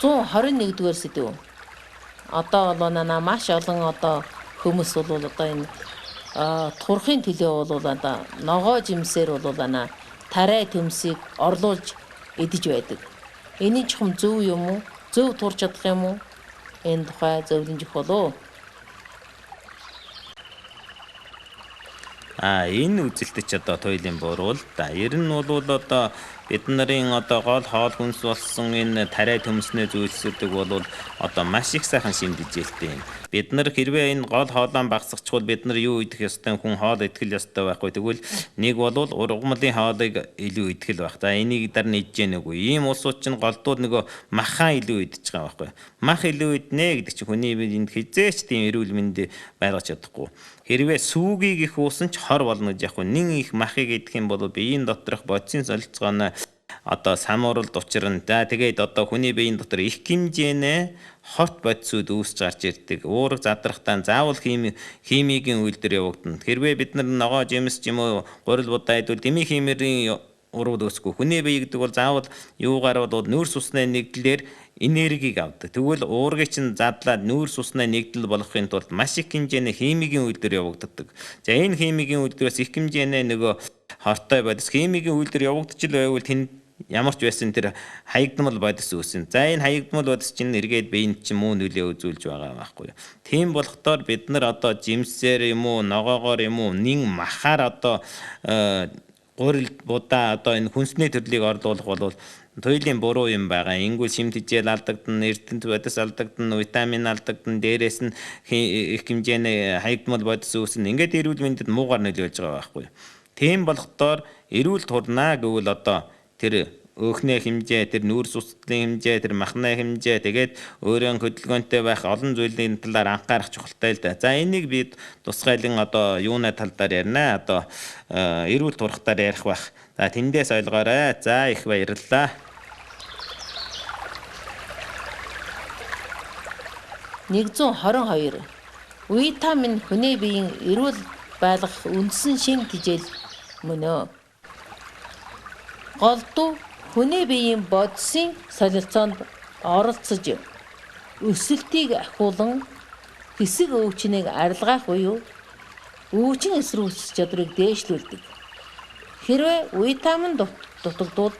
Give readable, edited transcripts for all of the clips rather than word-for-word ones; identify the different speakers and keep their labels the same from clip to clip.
Speaker 1: 121-р сэдв. Одоо бол маш олон одоо хүмүүс бол одоо энэ турхын төлөө бол одоо ногоо жимсээр бол тарай төмсийг орлуулж идэж байдаг. Энэ чухам зөв юм уу? Зөв турж чадах юм уу? Энэ тухай зөвлөмж болов.
Speaker 2: Энэ үзэлтэд ч одоо туйлын буруу л да. Ер нь бол одоо бид нарын одоо гол хоол хүнс болсон энэ тарай төмснөө зүйлсүүдийг бол одоо маш их сайхан шимтгийлтэй юм. Бид нар хэрвээ энэ гол хоолоо багасгachвал бид нар юу идэх ёстой, хүн хоол идэх ёстой байхгүй. Тэгвэл нэг бол ургамлын хоолыг илүү идэх л байх. За энийг дараа нь идэж яах вэ? Ийм улсууд чинь голдууд нөгөө махаа илүү идэж байгаа байхгүй. Мах илүү иднэ гэдэг чинь хүний биед хизээч тийм эрүүл мэнд байгаж чадахгүй. Хэрвээ сүүгийг их уусан ч хор болно гэж яг нь нэн их махыг идэх юм бол биеийн доторх бодисын солилцооноо одоо самууралд учрна. За тэгээд одоо хүний биеийн дотор их хэмжээний хорт бодисууд үүсч гарч ирдэг. Уурга задрахтаа заавал химийн үйлдэл явагдана. Хэрвээ бид нар ногоо жимс ч юм уу гурил будаа идвэл дими химийн урууд өсгөх. Хүний бие гэдэг бол заавал юугаар бол нүүрс усны нэгдлэр энергийг авдаг. Тэгвэл уургыг чинь задлаад нүүрс усны нэгдэл болохын тулд маш их хэмжээний химийн үйлдэл явагддаг. За энэ химийн үйлдэлээс их хэмжээний нөгөө хортой бодис химийн үйлдэл явагдчих байвал тэнд ямар ч байсан тэр хаягдмал бодис үүснэ. За энэ хаягдмал бодис чинь эргээд биеинд чинь муу нөлөө үзүүлж байгаа байхгүй юу. Тийм болохдоор бид нар одоо жимсээр юм уу, ногоогоор юм уу, нин махаар одоо гурил будаа одоо энэ хүнсний төрлийг орлуулах бол туйлын буруу юм байгаа. Ингүүл шимтгийл алдагдана, эрдэнэт бодис алдагдана, витамин алдагдана, дээрээс нь их хэмжээний хаягдмал бодис үүснэ. Ингээд эрүүл мэндэд муугар нөлөөлж байгаа байхгүй юу. Тийм болохдоор эрүүл турнаа гэвэл одоо тэр өөхнөө хэмжээ, тэр нүүрс усны хэмжээ, тэр махны хэмжээ, тэгээд өөрийн хөдөлгөөнтэй байх олон зүйлийн талаар анхаарах чухалтай л да. За энийг би тусгайлан одоо юуны талаар ярина. Одоо эрүүл турхтаар ярих бах. За тэндээс ойлгоорой. За их баярлалаа.
Speaker 1: $122. Витамин хүний биеийн эрүүл байлгах үндсэн шинэ тэжээл мөнөө. Голдуу хүний биеийн бодисын солилцоонд оролцож өсөлтийг ахиулан хэсэг өвчнийг арилгаах буюу өвчин эсрүүцэх чадрыг дээшлүүлдэг. Хэрвээ витамин дутагдвал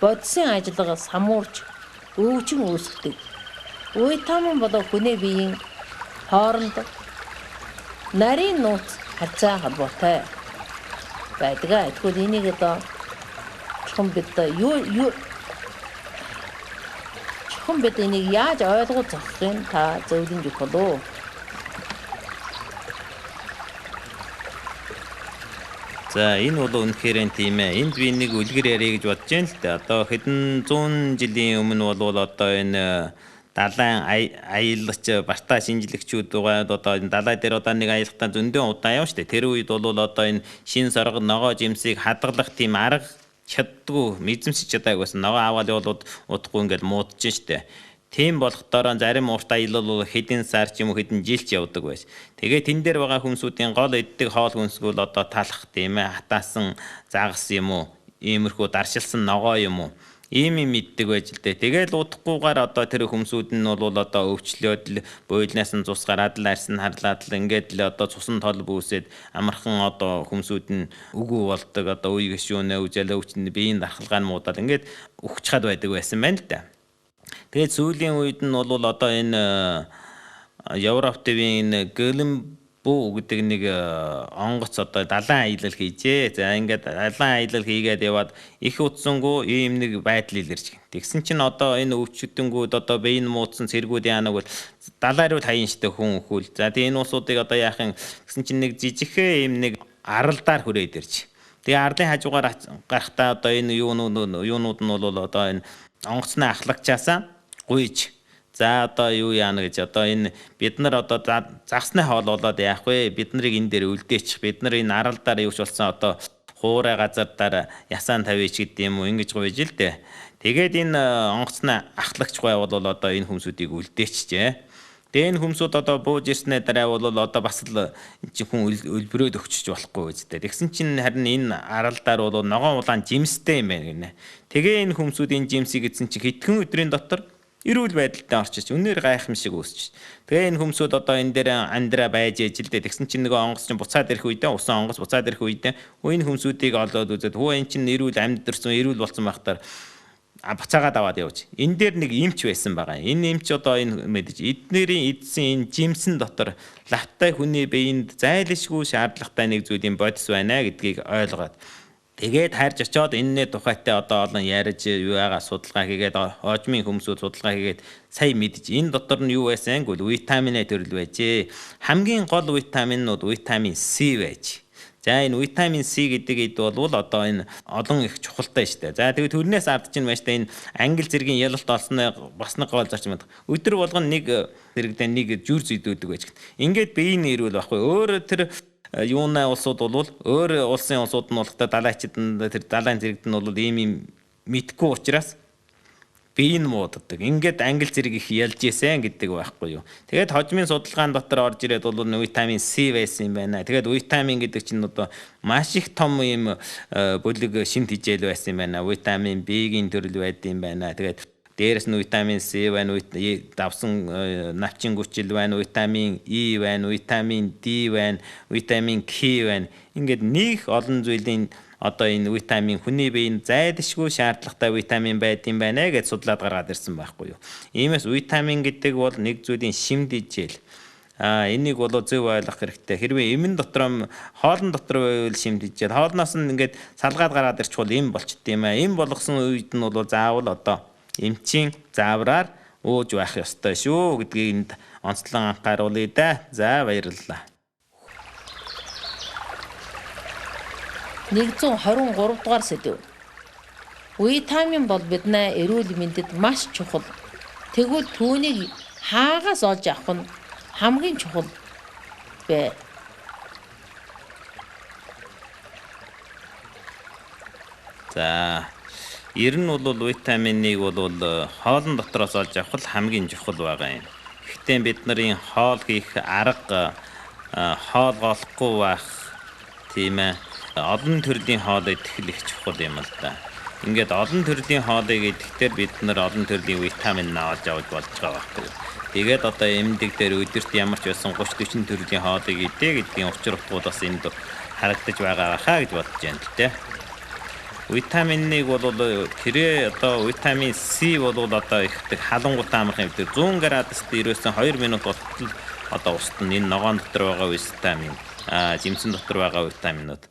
Speaker 1: бодисын ажиллагаа самуурч өвчин үүсгдэг. Витамин болоо хүний биеийн хооронд нарийн нууц харьцаа холбоотой байдаг. Тэгвэл энийг одоо чухам бид энийг яаж ойлгож зохихыг та зөвлөж өгөх болов.
Speaker 2: За энэ бол үнэхээр тийм ээ. Энд би нэг үлгэр ярих гэж бодож байна л дээ. Одоо хэдэн 100 жилийн өмнө бол одоо энэ далайн аялалч бартаа шинжилэгчүүд байгаа. Одоо энэ далай дээр одоо нэг аялалтаа зөндөө удаа явна шүү дээ. Тэр үед бол одоо энэ шин сорго ногоо жимсийг хадгалах тийм арга чаддгүй мэдрэмж чадаагүйсэн. Ногоо аваад явуулаад удахгүй ингээд муудаж штэ. Тийм болохдоор зарим урт аялал бол хэдэн сар ч юм уу хэдэн жил ч явдаг байж. Тэгээ тэн дээр байгаа хүмүүсийн гол иддэг хоол хүнсгүүл одоо талах тийм ээ хатаасан загас юм уу иймэрхүү даршилсан ногоо юм уу ийм мэддэг байж л дээ. Тэгээл удахгүйгээр одоо тэр хүмүүсүүд нь бол одоо өвчлөөд л бойлнаас нь цус гараад л арьсан харлаад л ингээд л одоо цусан тол бүүсээд амархан одоо хүмүүсүүд нь үгүй болдог. Одоо үе гişүүнэ үжэлээ өвчнө биеийн дархалгаа нь муудаад ингээд өгчхад байдаг байсан байна л да. Тэгээд сүүлийн үед нь бол одоо энэ Европын Гэлэмбүү гэдэг нэг онгоц одоо далайн аялал хийжээ. За ингээд далайн аялал хийгээд яваад их утсангүй ийм нэг байдал илэрч гин. Тэгсэн чинь одоо энэ өвчтөнгүүд одоо биеийн муудсан цэргүүд яанаг бол далай руу хаян штэ хүн өхүүл. За тэгээ энэ усуудыг одоо яахын гэсэн чинь нэг жижигхэн ийм нэг аралдаар хүрээд ирж. Тэгээ арлын хажуугаар гарахтаа одоо энэ юунууд нь бол одоо энэ онгоцны ахлагчаасаа гуйж. За одоо юу яана гэж одоо энэ бид нар одоо загсны хоол болоод яах вэ? Бид нарыг энэ дээр үлдээчих. Бид нар энэ аралдаар юуч болсон одоо хуурай газардаар ясаан тавьяч гэдэг юм уу ингэж гуйж л дээ. Тэгээд энэ онгоцны ахлагч байвал одоо энэ хүмүүсүүдийг үлдээчихжээ. Тэгээ энэ хүмүүсүүд одоо бууж ирснээр дараа бол одоо бас л чи хүн өлбөрөөд өгчөж болохгүй үстэй. Тэгсэн чинь харин энэ аралдаар бол ногоон улаан жимстэй юм байна гинэ. Тэгээ энэ хүмүүсүүд энэ жимсийг эзэн чи хэдхэн өдрийн дотор эрүүл байдалтай орчиж үнээр гайхамшиг үүсч. Тэгээ энэ хүмүүсүүд одоо энэ дээр амьдраа байж ээж л дээ. Тэгсэн чинь нөгөө онгоц чинь буцаад ирэх үедээ усан онгоц буцаад ирэх үедээ энэ хүмүүсүүдийг олоод үзээд хөө эн чинь эрүүл амьдэрсэн эрүүл болсон байхтаар буцаагаад аваад явж. Энэ дээр нэг эмч байсан байгаа. Энэ эмч одоо энэ мэдээж эднэрийн эдсэн энэ жимсэн дотор лавтай хүний биеинд зайлшгүй шаардлагатай нэг зүйлийн бодис байна гэдгийг ойлгоод тэгээд харж очиод энэний тухайтай одоо олон ярьж юугаа судалгаа хийгээд хожмын хүмүүсүүд судалгаа хийгээд сая мэдж энэ дотор нь юу байсан гэвэл витамин А төрөл байжээ. Хамгийн гол витаминууд витамин С байж. За энэ витамин С гэдэг бол одоо энэ олон их чухалтай шүү дээ. За тэгээд төрнөөс ардж чинь байж та энэ англи зэргийн ялалт олсноо бас нэг гол зарчим байдаг. Өдөр болгоно нэг зэрэгдээ нэг жүр зүйдүүлдэг байж. Ингээд биеийн эрүүл байхгүй. Өөр тэр юунаа улсууд бол өөр улсын улсууд нь болохтой далайчид тэр далайн зэрэгт нь бол ийм мэдгүй учраас бие нь мууддаг. Ингээд англи зэрэг их ялж ийсэн гэдэг байхгүй юу. Тэгээд хожмын судалгаан дотор орж ирээд бол витамин С байсан юм байна. Тэгээд витамин гэдэг чинь одоо маш их том юм бүлэг шинт хичээл байсан юм байна. Витамин Б-ийн төрөл байд юм байна. Тэгээд дээрээс нь витамин С байна, давсан навчин гүчил байна, витамин И байна, витамин Д байна, витамин К байна. Ингээд нэг олон зүйлийн одоо энэ витамин хүний биеийн зайлшгүй шаардлагатай витамин байд юм байна гэж судлаад гаргаад ирсэн байхгүй юу. Иймээс витамин гэдэг бол нэг зүйлийн шимд ижил. Энийг бол зөв ойлгох хэрэгтэй. Хэрвээ эмэн дотор хоолн дотор байвал шимд ижил. Хоолноос нь ингээд салгаад гараад ирчихвол эм болчт юм аа. Эм болгосон үед нь бол заавал одоо эмчийн заавраар ууж байх ёстой шүү гэдгийг онцлон анхааруулъя да. За баярлалаа.
Speaker 1: 123 дугаар сэдв. Витамин бол бидний эрүүл мэндэд маш чухал. Тэгвэл түүнийг хаагаас олж авах нь хамгийн чухал бэ.
Speaker 2: За ер нь бол витаминыг бол хоолн дотроос олж авах л хамгийн чухал байгаа юм. Гэхдээ бид нарын хоол хийх арга хоол голохгүй байх тийм ээ. Олон төрлийн хоол идэх л их чухал юм л да. Ингээд олон төрлийн хоолыг идэхдээ бид нар олон төрлийн витамин олж авч болж байгаа байхгүй. Тэгээд одоо эмнэлэг дээр өдөрт ямар ч байсан 30-40 төрлийн хоолыг идэ гэдгийн учир утгууд бас энд харагдаж байгаа хаа гэж бодож байна л дээ. Витаминыг бол тэрэ одоо витамин С бол одоо их халангутай амархан хэвээр 100 градуст ерөөсөн 2 минут болтол одоо устна. Энэ ногоон дотор байгаа витамин, жимсэн дотор байгаа витаминууд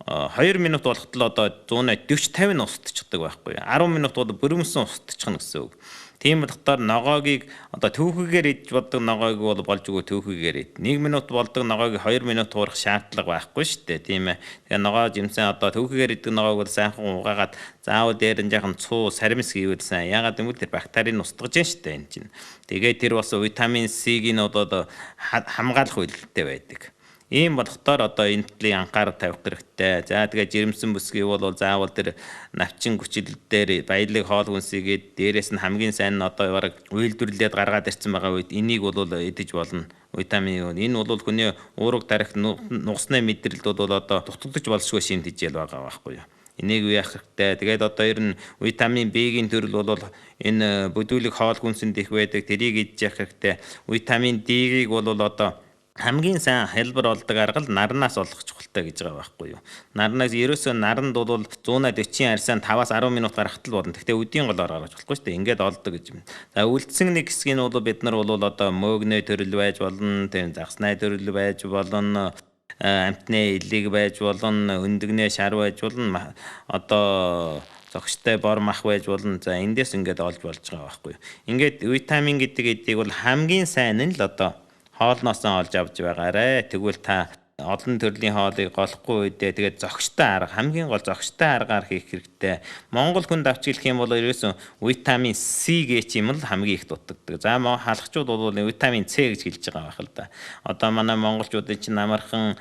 Speaker 2: 2 минут болохтол одоо 140-50 нь устчихдаг байхгүй. 10 минут бол бүрмсэн устчихна гэсэн үг. Тийм болохоор ногоогийг одоо түүхийгээр идж боддог ногоог бол болж өгөө түүхийгээр ид. 1 минут болдог ногоог 2 минут хуурах шаардлага байхгүй шүү дээ. Тийм ээ. Тэгээ ногоо жимсэн одоо түүхийгээр иддэг ногоог бол сайхан угаагаад заавал дээр нь жаахан цуу саримс хийвэл сайн. Ягаад гэвэл тэр бактерийг устгаж байна шүү дээ энэ чинь. Тэгээ тэр бас витамин С-ийг нь одоо хамгаалах үйлдэлтэй байдаг. Ийм болохоор одоо энэ талын анхаарал тавих хэрэгтэй. За тэгээ жирэмсэн бүсгүй бол заавал тэр навчин хүчил дээр баялаг хоол хүнсийгээд дээрээс нь хамгийн сайн нь одоо бараг үйлдвэрлээд гаргаад ирсэн байгаа үед энийг бол идэж болно. Витамин энэ бол хүний уурга тарих нугасны мэдрэлд бол одоо дутагдж болшгүй шимт хижээл байгаа байхгүй юу. Энийг яах хэрэгтэй. Тэгээд одоо ер нь витамин Б-ийн төрөл бол энэ бүдүүлэг хоол хүнсэнд их байдаг. Тэрийг идэж явах хэрэгтэй. Витамин Д-ийг бол одоо хамгийн сайн хэлбэр олдог арга л нарнаас олох чухалтай гэж байгаа байхгүй юу. Нарнаас ерөөсөө наранд бол 140 арьсаа 5-аас 10 минут гаргахад л болно. Гэхдээ өдийн голоор гаргаж болохгүй шүү дээ. Ингээд олдог гэж юм. За үлдсэн нэг хэсгийг нь бол бид нар бол одоо мөөгнөө төрөл байж болно, тийм загснай төрөл байж болно, амтны илэг байж болно, өндөгнөө шар байж болно, одоо зогстой бор мах байж болно. За эндээс ингээд олж болж байгаа байхгүй юу. Ингээд витамин гэдэг эдийг бол хамгийн сайн нь л одоо хоолноос олж авч байгаарэ. Тэгвэл та олон төрлийн хоолыг голохгүй үедээ тэгээд зогстой арга хамгийн гол зогстой аргаар хийх хэрэгтэй. Монгол хүнд авч хэлэх юм бол ерөөсөн витамин С гэж юм л хамгийн их дутагддаг. За хаалгачууд бол витамин С гэж хэлж байгаа байх л да. Одоо манай монголчуудын чинь амархан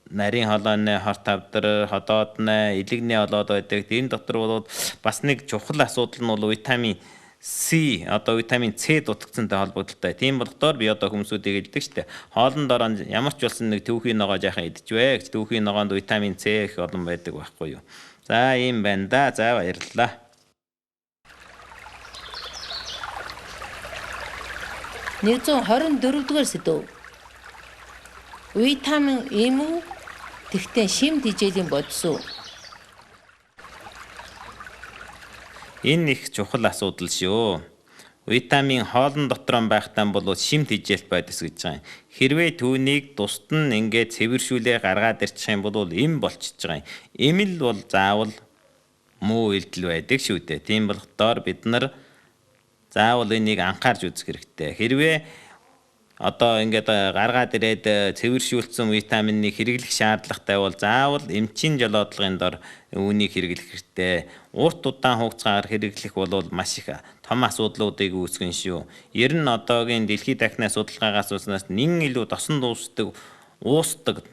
Speaker 2: нарийн холооны хорт тавдар, ходоодны, илэгний холоод байдаг. Энэ дотор бол бас нэг чухал асуудал нь бол витамин С одоо витамин С дутагдсантай холбогдолтой. Тийм болохоор би одоо хүмүүсүүдийг хэлдэг штэ. Хоолнд орон ямар ч болсон нэг түүхийн ногоо жаахан идчихвэ гэж. Түүхийн ногоонд витамин С их олон байдаг байхгүй юу. За ийм байна да. За баярлалаа.
Speaker 1: 124 дугаар сэдв. Витамин эм үү? Тэгтээ шим тэжээлийн бодис үү?
Speaker 2: Энэ их чухал асуудал шүү. Витамин хоолн дотор байхтаа бол шим тэжээлт бодис гэж байгаа юм. Хэрвээ түүнийг тусад нь ингээд цэвэршүүлээ гаргаад ирчих юм бол эм болчихж байгаа юм. Эм л бол заавал муу үйлдэл байдаг шүү дээ. Тийм болохоор бид нар заавал энийг анхаарч үзэх хэрэгтэй. Хэрвээ одоо ингээд гаргаад ирээд цэвэршүүлсэн витаминыг хэрэглэх шаардлагатай бол заавал эмчийн жолоодлогын дор үүнийг хэрэглэх хэрэгтэй. Урт удаан хугацаагаар хэрэглэх бол маш их том асуудлуудыг үүсгэн шүү. Ер нь одоогийн дэлхийд дахины судалгаагаас уснаас нэн илүү тосон уусдаг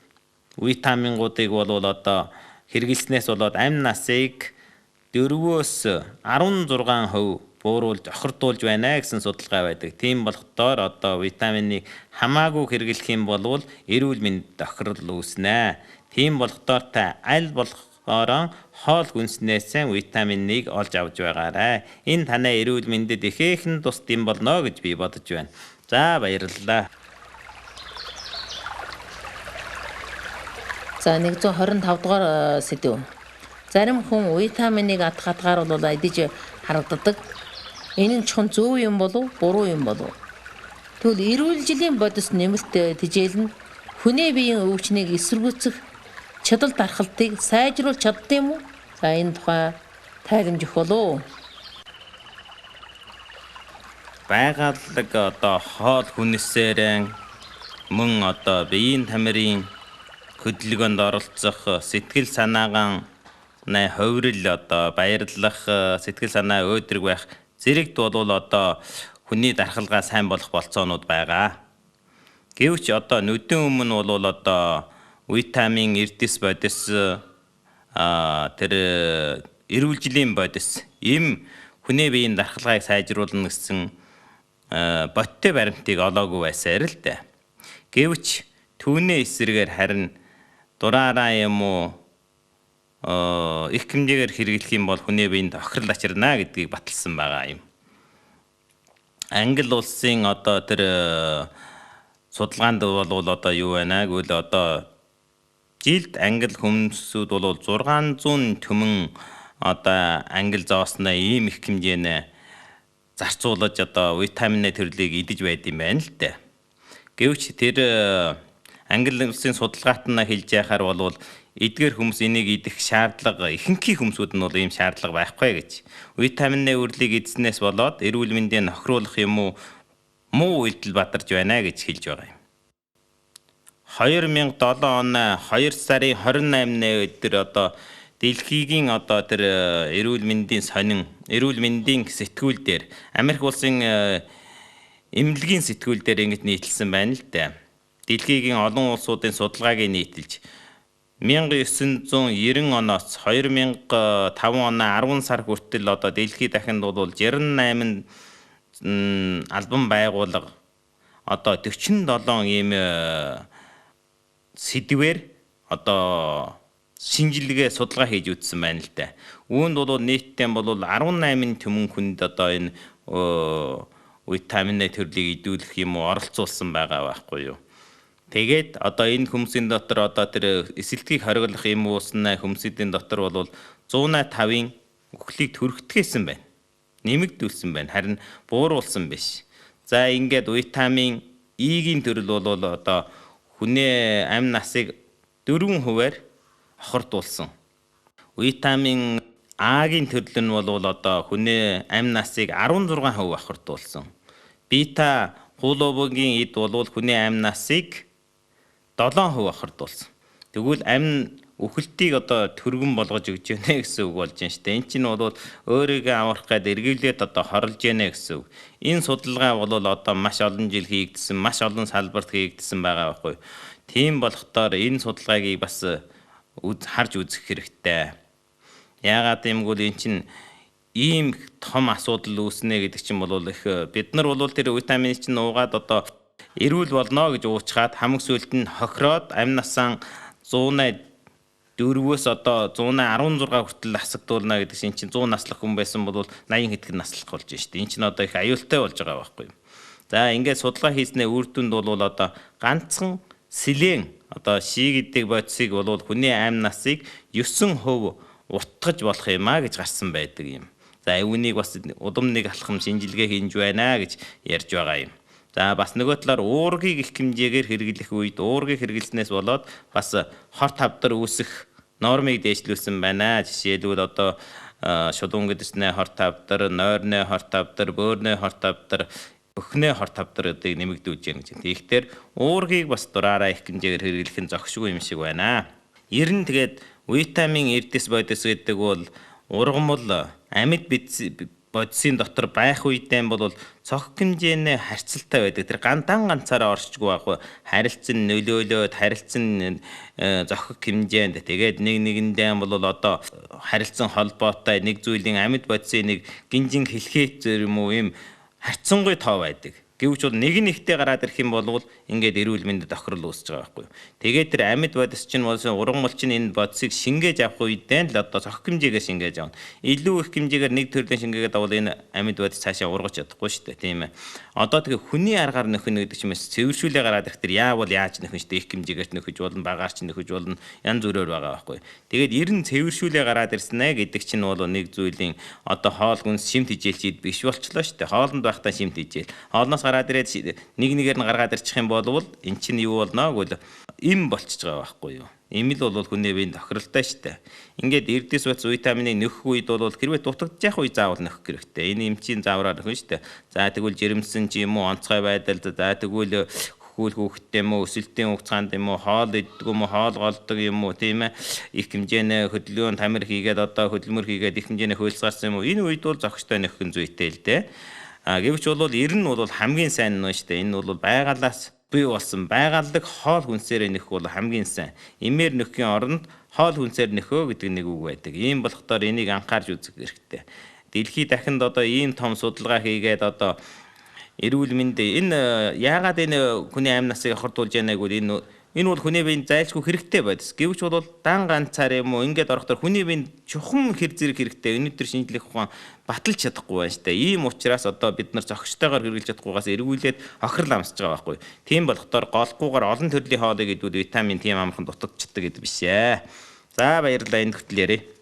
Speaker 2: витамингуудыг бол одоо хэрэглэснээс болоод амь насыг 4-өөс 16% бууруулж охирдуулж байна гэсэн судалгаа байдаг. Тийм болохоор одоо витаминыг хамаагүй хэрэглэх юм бол эрүүл мэндэд охирол үүснэ. Тийм болохоор та аль болохоор хоол хүнснээс витаминыг олж авч байгаарай. Энэ танай эрүүл мэндэд ихээхэн тусд юм болно гэж би бодож байна. За баярлалаа.
Speaker 1: За 125 дугаар сэдв. Зарим хүн витаминыг атгахаар бол идэж харагддаг. Энэ нь чухал зөв юм болов уу, буруу юм болов уу? Тэгвэл эрүүл жилийн бодис нэмэлт тэжээл нь хүний биеийн өвчнийг эсэргүүцэх чадал дархалтыг сайжруулж чаддаг юм уу? За энэ тухай тайлбарж өгөх болов.
Speaker 2: Байгалаг одоо хоол хүнсээр мөн одоо биеийн тамирын хөдөлгөөнд оролцох сэтгэл санаагаан хувирал одоо баярлах сэтгэл санаа өөдрөг байх зэрэгт бол одоо хүний дархалгаа сайн болох болцоонууд байгаа. Гэвч одоо нүдэн өмнө бол одоо витамин эрдэс бодис тэр эрүүл жилийн бодис эм хүний биеийн дархалгааг сайжруулна гэсэн боттой баримтыг олоогүй байсаар л дээ. Гэвч түүний эсрэгээр харин дураараа юм уу их хэмжээгээр хэрэглэх юм бол хүний биеинд охирол ачирна гэдгийг баталсан байгаа юм. Англи улсын одоо тэр судалгаанд бол одоо юу байна гэвэл одоо жилд англи хүмүүсүүд бол 600 төмөн одоо англи зоосноо ийм их хэмжээний зарцуулж одоо витамин төрлийг идэж байд юм байна л дээ. Гэвч тэр англи улсын судалгаат нь хэлж яхаар бол эдгээр хүмүүс энийг идэх шаардлага ихэнхий хүмүүсүүд нь бол ийм шаардлага байхгүй гэж. Витамины үрлийг эдснээс болоод эрүүл мэндийг охируулах юм уу муу үйлдэл бадарч байна гэж хэлж байгаа юм. 2007 оны 2 сарын 28-ны өдөр одоо дэлхийгийн одоо тэр эрүүл мэндийн сонин эрүүл мэндийн сэтгүүл дээр Америк улсын эмнэлгийн сэтгүүл дээр ингэж нийтэлсэн байна л дээ. Дэлхийгийн олон улсуудын судалгааг нийтэлж 1990 оноос 2005 оны 10 сар хүртэл одоо дэлхийд дахинд бол 68 албан байгууллага одоо 47 ийм сэдвээр одоо шинжилгээ судалгаа хийж үзсэн байна л да. Үүнд бол нийтдээ бол 18 төмөн хүнд одоо энэ витамин төрлийг идүүлэх юм уу оролцуулсан байгаа байхгүй юу. Тэгээд одоо энэ хүмүүсийн дотор одоо тэр эсэлтгийг хориглох юм уусна хүмүүсийн дотор бол 105-ын үхлийг төрөгдөхөөсөн байна. Нэмэгдүүлсэн байна. Харин бууруулсан биш. За ингээд витамин E-гийн төрөл бол одоо хүний амь насыг 4%-аар охирдуулсан. Витамин А-гийн төрөл нь бол одоо хүний амь насыг 16% охирдуулсан. Бета глобулин эд бол хүний амь насыг 7% охирдуулсан. Тэгвэл амь үхэлтийг одоо төргөн болгож өгч яана гэсэн үг болж байна шүү дээ. Энд чинь бол өөрийгөө аврах гээд эргэлдээд одоо хорлож яана гэсэн үг. Энэ судалгаа бол одоо маш олон жил хийгдсэн, маш олон салбарт хийгдсэн байгаа байхгүй. Тийм болохоор энэ судалгааг бас харж үзэх хэрэгтэй. Яагаад гэвэл эн чинь ийм том асуудал үүснэ гэдэг чинь бол их бид нар бол тэр витамин чинь уугаад одоо эрүүл болно гэж уучгаад хамаг сүлд нь хохироод амь насаа 104-өөс одоо 116 хүртэл асагдуулна гэдэг чинь 100 наслах хүн байсан бол 80 хэдхэн наслах болж байна шүү дээ. Энэ чинь одоо их аюултай болж байгаа байхгүй юу. За ингээд судалгаа хийснээр үр дүнд бол одоо ганцхан сэлэн одоо ши гэдэг бодисыг бол хүний амь насыг 9% уртгаж болох юмаа гэж гарсан байдаг юм. За үүнийг бас удам нэг алхам шинжилгээ хийж байна гэж ярьж байгаа юм. За бас нөгөө талаар уургийг их хэмжээгээр хэрэглэх үед уургийг хэрэглэснээс болоод бас хор тавдар үүсэх нормыг дээшлүүлсэн байна. Жишээлбэл одоо шулуун гэдэснээ хор тавдар, нойрны хор тавдар, бөөрны хор тавдар, өхнөө хор тавдруудыг нэмэгдүүлж байна гэж. Тэгэхээр уургийг бас дураараа их хэмжээгээр хэрэглэх нь зохишгүй юм шиг байна. Ер нь тэгээд витамин эрдэс бодис гэдэг бол ургамал амьд бодисын дотор байх үедээ бол цохих хэмжээний харьцалтай байдаг. Тэр ганцаараа оршижгүй байхгүй. Харилцан нөлөөлөөд харилцан зохих хэмжээнд тэгээд нэгэндээ бол одоо харилцан холбоотой нэг зүйлийн амьд бодисын нэг гинжин хэлхээт юм уу юм харьцангуй тоо байдаг. Гэвч бол нэг нэгтэй гараад ирэх юм бол ингээд эрүүл мэндэд тохирол үүсэж байгаа байхгүй юу. Тэгээд тэр амьд бодис чинь ургамал чинь энэ бодисыг шингээж авах үедээ л одоо цохих хэмжээгээр шингээж авна. Илүү их хэмжээгээр нэг төрлийн шингээгээд авал энэ амьд бодис цаашаа ургаж чадахгүй шүү дээ, тийм ээ. Одоо тэгээ хүний аргаар нөхөн гэдэг чимээс цэвэршүүлээ гараад ирэх тэр яавал яаж нөхөн шүү дээ, их хэмжээгээр нөхөж болно, багаар ч нөхөж болно, янз бүрээр байгаа байхгүй юу. Тэгээд ер нь цэвэршүүлээ гараад ирснэ гэдэг чинь бол нэг зүйлийн одоо хоол хүнс шимт хижээлчид биш болчлоо шүү дээ. Хоолнд байхдаа шимт хижээл. Хоолноос гараад ирээд нэг нэгээр нь гаргаад ирчих юм бол эн чинь юу болно гэвэл им болчихж байгаа байхгүй юу. Им л бол хүний биед тохиролтой шүү дээ. Ингээд эрдэс бодис витаминыг нөхөх үед бол хэрвээ дутагдж явах үе заавал нөхөх хэрэгтэй. Энэ эмчийн заавраар нөхөн шүү дээ. За тэгвэл жирэмсэн ч юм уу онцгой байдал, за тэгвэл хүүхдтэй юм уу, өсөлтийн хугацаанд юм уу, хоол иддэг юм уу, хоол голдог юм уу, тийм ээ. Их хэмжээний хөдөлгөөн тамир хийгээд одоо хөдөлмөр хийгээд их хэмжээний хуйлцаарсан юм уу. Энэ үед бол зохистой нөхөх зүйтэй л дээ. Гэвч бол ер нь бол хамгийн сайн нь шүү дээ. Энэ бол байгалаас бий болсон байгалдаг хоол хүнсээр нөхөх бол хамгийн сайн. Имээр нөхийн оронд хоол хүнсээр нөхөө гэдэг нэг үг байдаг. Ийм болохдоор энийг анхаарч үзэх хэрэгтэй. Дэлхийд дахинд одоо ийм том судалгаа хийгээд одоо эрүүл мэнд энэ яагаад энэ хүний амь насыг хурдуулж яанаг бол энэ бол хүний биед зайлшгүй хэрэгтэй байдс. Гэвч бол дан ганцаар юм уу ингээд орохдоор хүний биед чухам хэр зэрэг хэрэгтэй. Өнөөдөр шинжлэх ухаан баталж чадахгүй байна штэ. Ийм учраас одоо бид нар зохистойгоор хэрэгжилж чадахгүйгаас эргүүлээд охирол амсаж байгаа байхгүй. Тийм болохдоор голгүйгээр олон төрлийн хоолыг идвэл витамин тийм амархан дутагдчихдаг гэдэг биш ээ. За баярлалаа, энэ хүртэл яриа.